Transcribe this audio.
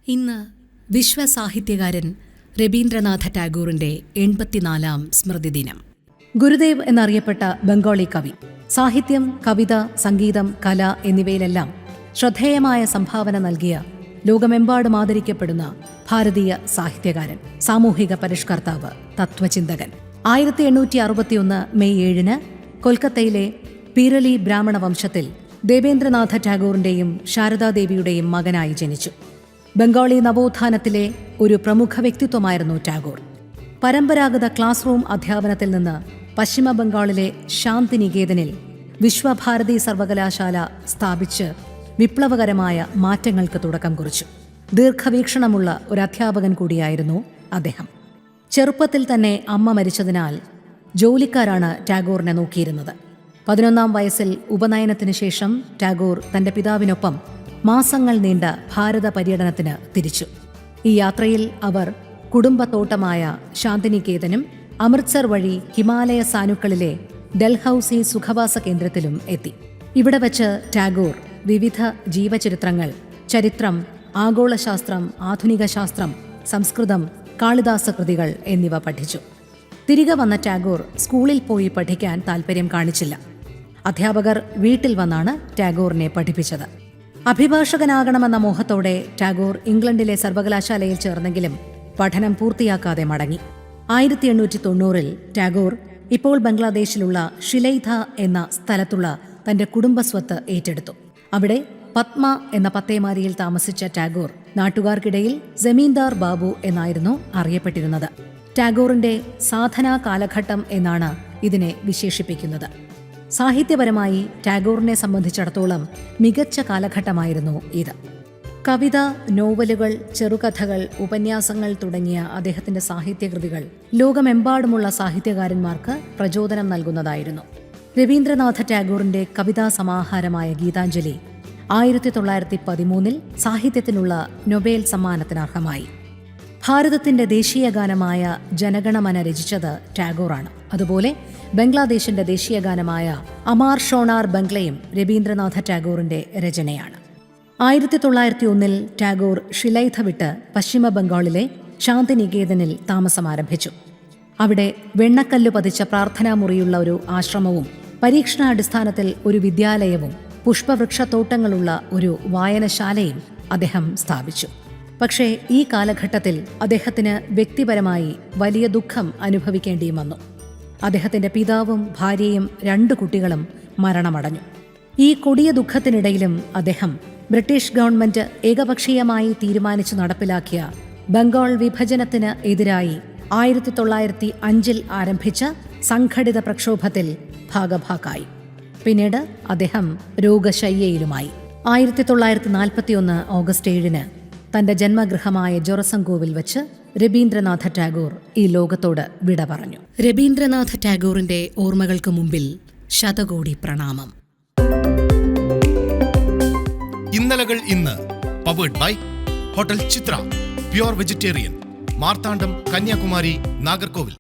ഇന്ന് വിശ്വസാഹിത്യകാരൻ രബീന്ദ്രനാഥ ടാഗോറിന്റെ 84-ാം സ്മൃതിദിനം. ഗുരുദേവ് എന്നറിയപ്പെട്ട ബംഗാളി കവി. സാഹിത്യം, കവിത, സംഗീതം, കല എന്നിവയിലെല്ലാം ശ്രദ്ധേയമായ സംഭാവന നൽകിയ, ലോകമെമ്പാടും ആദരിക്കപ്പെടുന്ന ഭാരതീയ സാഹിത്യകാരൻ, സാമൂഹിക പരിഷ്കർത്താവ്, തത്വചിന്തകൻ. 1861 മെയ് 7 കൊൽക്കത്തയിലെ പീരലി ബ്രാഹ്മണ വംശത്തിൽ ദേവേന്ദ്രനാഥ ടാഗോറിന്റെയും ശാരദാദേവിയുടെയും മകനായി ജനിച്ചു. ബംഗാളി നവോത്ഥാനത്തിലെ ഒരു പ്രമുഖ വ്യക്തിത്വമായിരുന്നു ടാഗോർ. പരമ്പരാഗത ക്ലാസ് റൂം അധ്യാപനത്തിൽ നിന്ന് പശ്ചിമ ബംഗാളിലെ ശാന്തിനികേതനിൽ വിശ്വഭാരതി സർവകലാശാല സ്ഥാപിച്ച് വിപ്ലവകരമായ മാറ്റങ്ങൾക്ക് തുടക്കം കുറിച്ചു. ദീർഘവീക്ഷണമുള്ള ഒരു അധ്യാപകൻ കൂടിയായിരുന്നു അദ്ദേഹം. ചെറുപ്പത്തിൽ തന്നെ അമ്മ മരിച്ചതിനാൽ ജോലിക്കാരാണ് ടാഗോറിനെ നോക്കിയിരുന്നത്. 11-ാം വയസ്സിൽ ഉപനയനത്തിന് ശേഷം ടാഗോർ തന്റെ പിതാവിനൊപ്പം മാസങ്ങൾ നീണ്ട ഭാരത പര്യടനത്തിന് തിരിച്ചു. ഈ യാത്രയിൽ അവർ കുടുംബത്തോട്ടമായ ശാന്തിനികേതനും അമൃത്സർ വഴി ഹിമാലയ സാനുക്കളിലെ ഡൽഹൌസി സുഖവാസ കേന്ദ്രത്തിലും എത്തി. ഇവിടെ വച്ച് ടാഗോർ വിവിധ ജീവചരിത്രങ്ങൾ, ചരിത്രം, ആഗോളശാസ്ത്രം, ആധുനിക ശാസ്ത്രം, സംസ്കൃതം, കാളിദാസ കൃതികൾ എന്നിവ പഠിച്ചു. തിരികെ വന്ന ടാഗോർ സ്കൂളിൽ പോയി പഠിക്കാൻ താൽപ്പര്യം കാണിച്ചില്ല. അധ്യാപകർ വീട്ടിൽ വന്നാണ് ടാഗോറിനെ പഠിപ്പിച്ചത്. അഭിഭാഷകനാകണമെന്ന മോഹത്തോടെ ടാഗോർ ഇംഗ്ലണ്ടിലെ സർവകലാശാലയിൽ ചേർന്നെങ്കിലും പഠനം പൂർത്തിയാക്കാതെ മടങ്ങി. 1890 ടാഗോർ ഇപ്പോൾ ബംഗ്ലാദേശിലുള്ള ഷിലൈഥ എന്ന സ്ഥലത്തുള്ള തന്റെ കുടുംബസ്വത്ത് ഏറ്റെടുത്തു. അവിടെ പത്മ എന്ന പത്തേമാരിയിൽ താമസിച്ച ടാഗോർ നാട്ടുകാർക്കിടയിൽ ജമീന്ദാർ ബാബു എന്നായിരുന്നു അറിയപ്പെട്ടിരുന്നത്. ടാഗോറിന്റെ സാധനാ കാലഘട്ടം എന്നാണ് ഇതിനെ വിശേഷിപ്പിക്കുന്നത്. സാഹിത്യപരമായി ടാഗോറിനെ സംബന്ധിച്ചിടത്തോളം മികച്ച കാലഘട്ടമായിരുന്നു ഇത്. കവിത, നോവലുകൾ, ചെറുകഥകൾ, ഉപന്യാസങ്ങൾ തുടങ്ങിയ അദ്ദേഹത്തിന്റെ സാഹിത്യകൃതികൾ ലോകമെമ്പാടുമുള്ള സാഹിത്യകാരന്മാർക്ക് പ്രചോദനം നൽകുന്നതായിരുന്നു. രബീന്ദ്രനാഥ ടാഗോറിന്റെ കവിതാ സമാഹാരമായ ഗീതാഞ്ജലി 1913 സാഹിത്യത്തിനുള്ള നൊബേൽ സമ്മാനത്തിന് അർഹമായി. ഭാരതത്തിന്റെ ദേശീയ ഗാനമായ ജനഗണമന രചിച്ചത് ടാഗോറാണ്. അതുപോലെ ബംഗ്ലാദേശിന്റെ ദേശീയ ഗാനമായ അമാർ ഷോണാർ ബംഗ്ലയും രബീന്ദ്രനാഥ ടാഗോറിന്റെ രചനയാണ്. 1901 ടാഗോർ ഷിലൈഥ വിട്ട് പശ്ചിമ ബംഗാളിലെ ശാന്തിനികേതനിൽ താമസം ആരംഭിച്ചു. അവിടെ വെണ്ണക്കല്ല് പതിച്ച പ്രാർത്ഥനാമുറിയുള്ള ഒരു ആശ്രമവും പരീക്ഷണാടിസ്ഥാനത്തിൽ ഒരു വിദ്യാലയവും പുഷ്പവൃക്ഷത്തോട്ടങ്ങളുള്ള ഒരു വായനശാലയും അദ്ദേഹം സ്ഥാപിച്ചു. പക്ഷേ ഈ കാലഘട്ടത്തിൽ അദ്ദേഹത്തിന് വ്യക്തിപരമായി വലിയ ദുഃഖം അനുഭവിക്കേണ്ടിയും വന്നു. അദ്ദേഹത്തിന്റെ പിതാവും ഭാര്യയും 2 കുട്ടികളും മരണമടഞ്ഞു. ഈ കൊടിയ ദുഃഖത്തിനിടയിലും അദ്ദേഹം ബ്രിട്ടീഷ് ഗവൺമെന്റ് ഏകപക്ഷീയമായി തീരുമാനിച്ചു നടപ്പിലാക്കിയ ബംഗാൾ വിഭജനത്തിന് എതിരായി 1905 ആരംഭിച്ച സംഘടിത പ്രക്ഷോഭത്തിൽ ഭാഗഭാക്കായി. പിന്നീട് അദ്ദേഹം രോഗശയ്യയിലുമായി. 1941 ഓഗസ്റ്റ് 7 തന്റെ ജന്മഗൃഹമായ ജൊറസങ്കോവിൽ വച്ച് രബീന്ദ്രനാഥ ടാഗോർ ഈ ലോകത്തോട് വിട പറഞ്ഞു. രബീന്ദ്രനാഥ ടാഗോറിന്റെ ഓർമ്മകൾക്ക് മുമ്പിൽ ശതകോടി പ്രണാമം. ഇന്നലകൾ ഇന്ന് powered by hotel Chitra, pure vegetarian, Marthandam, Kanyakumari, Nagercoil.